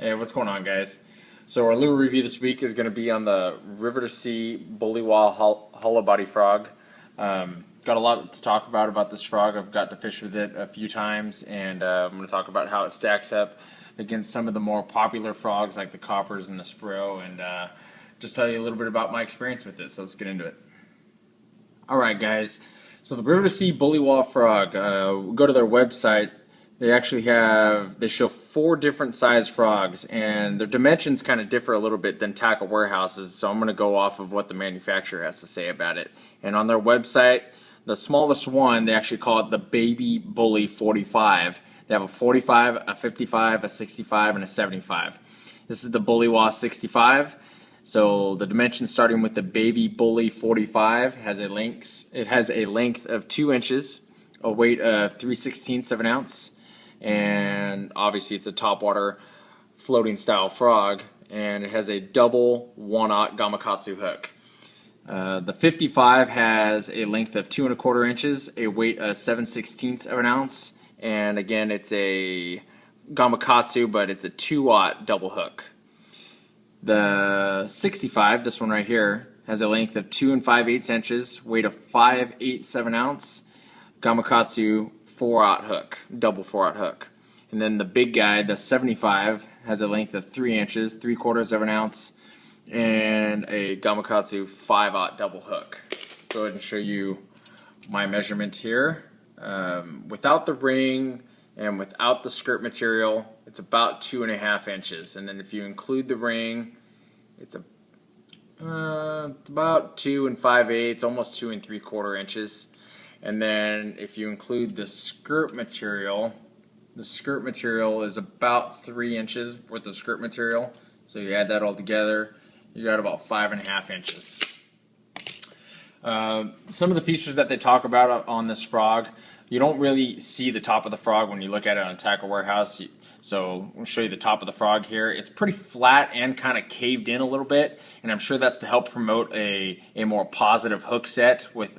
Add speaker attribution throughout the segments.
Speaker 1: Hey, what's going on, guys? So our lure review this week is going to be on the River2Sea Bully Wa hollow body frog. Got a lot to talk about this frog. I've got to fish with it a few times, and I'm going to talk about how it stacks up against some of the more popular frogs like the coppers and the spro, and just tell you a little bit about my experience with it. So let's get into it. All right, guys. So the River2Sea Bully Wa frog. Go to their website. They show 4 different size frogs, and their dimensions kind of differ a little bit than tackle warehouses, so I'm going to go off of what the manufacturer has to say about it. And on their website, the smallest one, they actually call it the Baby Bully 45. They have a 45, a 55, a 65, and a 75. This is the Bully Wa 65. So the dimensions starting with the Baby Bully 45 has a length of 2 inches, a weight of 3/16 of an ounce, and obviously it's a topwater floating style frog, and it has a double 1/0 gamakatsu hook. The 55 has a length of 2 1/4 inches, a weight of 7/16 of an ounce, and again it's a gamakatsu, but it's a 2/0 double hook. The 65, this one right here, has a length of 2 5/8 inches, weight of 5/8 of an ounce, gamakatsu 4/0 hook, double 4/0 hook. And then the big guy, the 75, has a length of 3 inches, 3/4 of an ounce, and a gamakatsu 5/0 double hook. Go ahead and show you my measurement here. Without the ring and without the skirt material, it's about 2.5 inches. And then if you include the ring, it's about 2 5/8, almost 2 3/4 inches. And then if you include the skirt material is about 3 inches worth of skirt material. So you add that all together, you got about 5.5 inches. Some of the features that they talk about on this frog, you don't really see the top of the frog when you look at it on Tackle Warehouse. So I'll show you the top of the frog here. It's pretty flat and kind of caved in a little bit, and I'm sure that's to help promote a more positive hook set with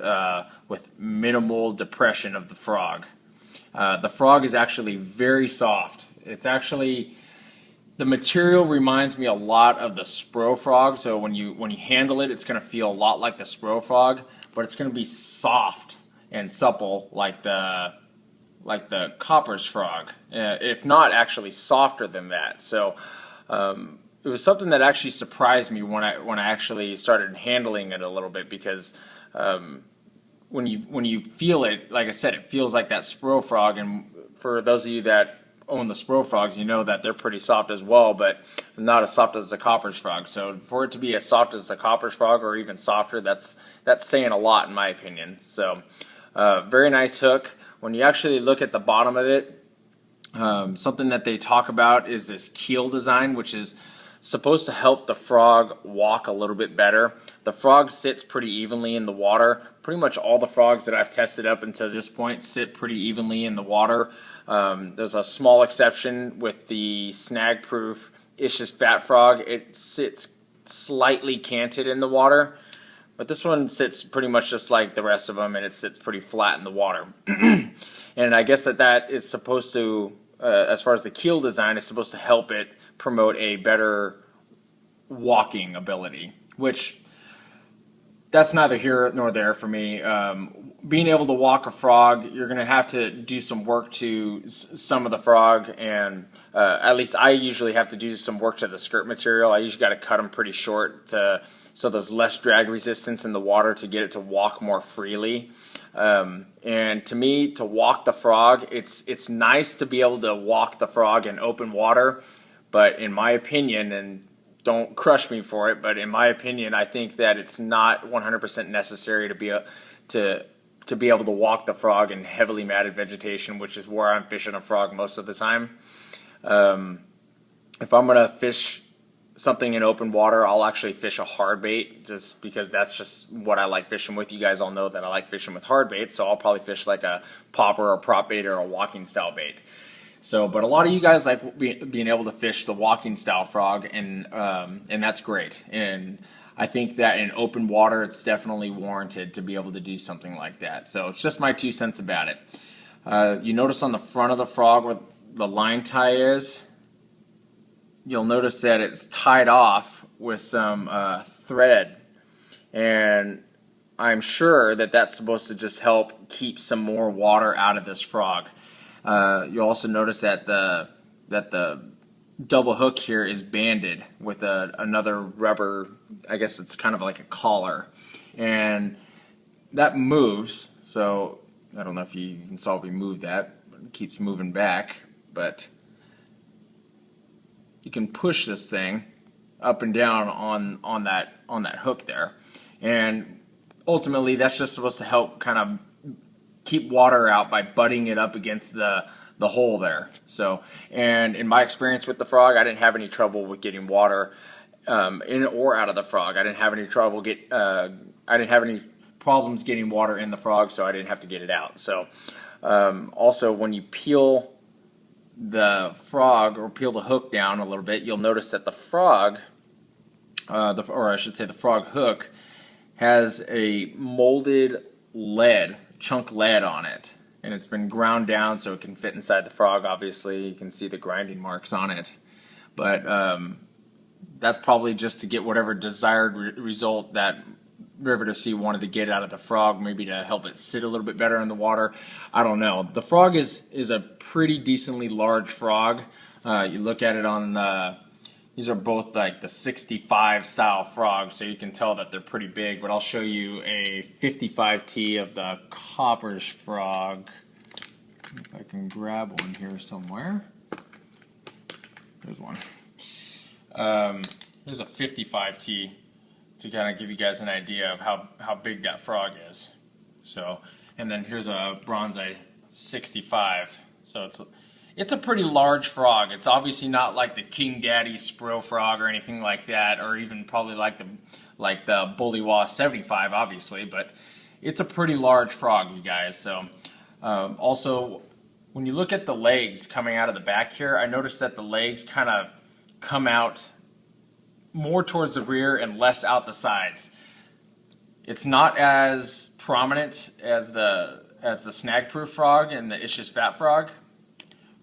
Speaker 1: minimal depression of the frog. The frog is actually very soft. The material reminds me a lot of the spro frog, so when you handle it, it's going to feel a lot like the spro frog, but it's going to be soft and supple like the copper's frog, if not actually softer than that. So it was something that actually surprised me when I actually started handling it a little bit, because when you feel it, like I said, it feels like that spro frog. And for those of you that own the spro frogs, you know that they're pretty soft as well, but not as soft as the copper's frog. So for it to be as soft as the copper's frog, or even softer, that's saying a lot in my opinion. So very nice hook. When you actually look at the bottom of it, something that they talk about is this keel design, which is supposed to help the frog walk a little bit better. The frog sits pretty evenly in the water. Pretty much all the frogs that I've tested up until this point sit pretty evenly in the water. There's a small exception with the snag-proof Ish's fat frog. It sits slightly canted in the water, but this one sits pretty much just like the rest of them, and it sits pretty flat in the water. And I guess that is supposed to, as far as the keel design, is supposed to help it promote a better walking ability, which that's neither here nor there for me. Being able to walk a frog, you're going to have to do some work to some of the frog, and at least I usually have to do some work to the skirt material. I usually got to cut them pretty short so there's less drag resistance in the water to get it to walk more freely. And to me, to walk the frog, it's nice to be able to walk the frog in open water, but in my opinion, and don't crush me for it, but in my opinion, I think that it's not 100% necessary to be able to walk the frog in heavily matted vegetation, which is where I'm fishing a frog most of the time. If I'm going to fish something in open water, I'll actually fish a hard bait, just because that's just what I like fishing with. You guys all know that I like fishing with hard bait, so I'll probably fish like a popper or prop bait or a walking style bait. So, but a lot of you guys like being able to fish the walking style frog, and that's great. And I think that in open water, it's definitely warranted to be able to do something like that. So it's just my 2 cents about it. You notice on the front of the frog where the line tie is, you'll notice that it's tied off with some thread, and I'm sure that that's supposed to just help keep some more water out of this frog. You'll also notice that the double hook here is banded with another rubber. I guess it's kind of like a collar, and that moves. So I don't know if you can saw we moved that. It keeps moving back, but you can push this thing up and down on that hook there, and ultimately that's just supposed to help kind of keep water out by butting it up against the hole there. So, and in my experience with the frog, I didn't have any trouble with getting water in or out of the frog. I didn't have any problems getting water in the frog, so I didn't have to get it out. So, also when you peel the frog or peel the hook down a little bit, you'll notice that the frog, or I should say the frog hook, has a molded chunk lead on it, and it's been ground down so it can fit inside the frog. Obviously you can see the grinding marks on it, but that's probably just to get whatever desired result that River2Sea wanted to get out of the frog, maybe to help it sit a little bit better in the water. I don't know. The frog is a pretty decently large frog. You look at it on these are both like the 65 style frogs, so you can tell that they're pretty big, but I'll show you a 55T of the Copper's frog. If I can grab one here somewhere. There's one. Here's a 55T to kind of give you guys an idea of how big that frog is. So, and then here's a Bronzei 65. So it's a pretty large frog. It's obviously not like the King Daddy Spro frog or anything like that, or even probably like the Bully Wa 75, obviously, but it's a pretty large frog, you guys. So also, when you look at the legs coming out of the back here, I noticed that the legs kind of come out more towards the rear and less out the sides. It's not as prominent as the snag-proof frog and the Ish's fat frog,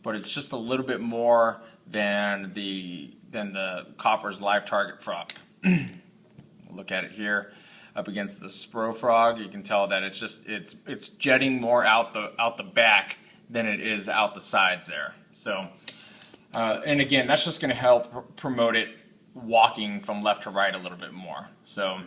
Speaker 1: but it's just a little bit more than the Copper's live target frog. Look at it here up against the Spro frog. You can tell that it's jetting more out the back than it is out the sides there. So, and again, that's just going to help promote it walking from left to right a little bit more. So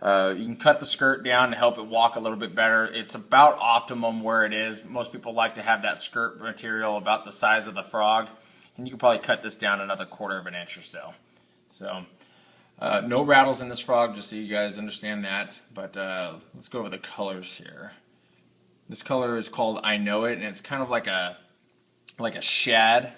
Speaker 1: you can cut the skirt down to help it walk a little bit better. It's about optimum where it is. Most people like to have that skirt material about the size of the frog, and you can probably cut this down another 1/4 inch or so. So no rattles in this frog, just so you guys understand that. But let's go over the colors here. This color is called I Know It, and it's kind of like a shad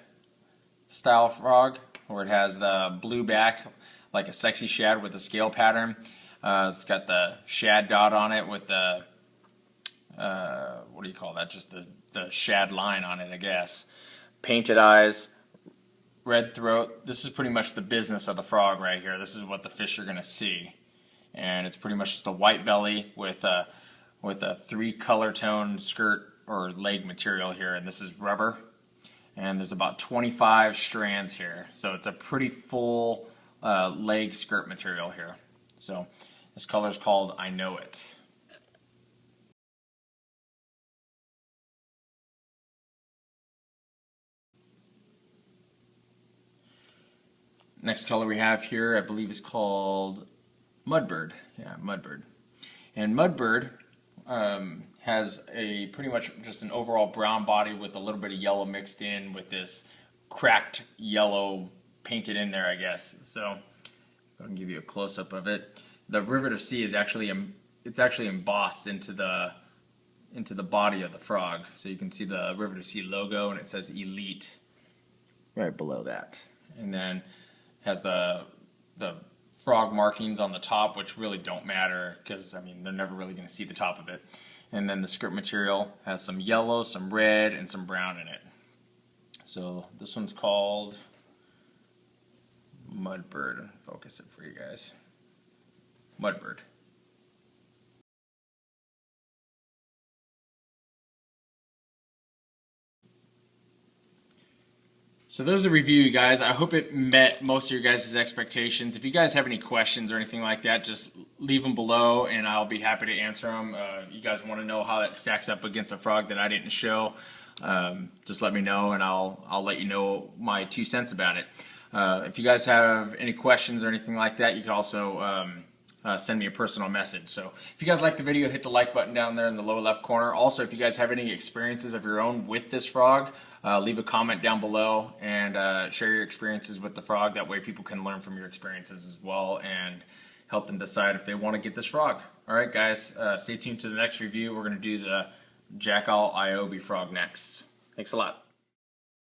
Speaker 1: style frog, where it has the blue back like a sexy shad with a scale pattern. It's got the shad dot on it with the what do you call that? Just the shad line on it, I guess. Painted eyes, red throat. This is pretty much the business of the frog right here. This is what the fish are gonna see, and it's pretty much just a white belly with a 3 color tone skirt or leg material here, and this is rubber. And there's about 25 strands here, so it's a pretty full leg skirt material here. So this color is called I Know It. Next color we have here, I believe, is called Mudbird. Yeah, Mudbird. And Mudbird has a pretty much just an overall brown body with a little bit of yellow mixed in with this cracked yellow painted in there, I guess. So I can give you a close-up of it. The River2Sea is actually embossed into the body of the frog. So you can see the River2Sea logo, and it says Elite right below that. And then has the frog markings on the top, which really don't matter because, I mean, they're never really going to see the top of it. And then the skirt material has some yellow, some red, and some brown in it. So this one's called Mudbird. Focus it for you guys. Mudbird. So there's a review, guys. I hope it met most of your guys' expectations. If you guys have any questions or anything like that, just leave them below and I'll be happy to answer them. You guys want to know how that stacks up against a frog that I didn't show, just let me know and I'll let you know my 2 cents about it. If you guys have any questions or anything like that, you can also send me a personal message. So if you guys like the video, hit the like button down there in the lower left corner. Also, if you guys have any experiences of your own with this frog, leave a comment down below and share your experiences with the frog. That way people can learn from your experiences as well and help them decide if they want to get this frog. Alright guys, stay tuned to the next review. We're going to do the Jackall Iobi frog next. Thanks a lot.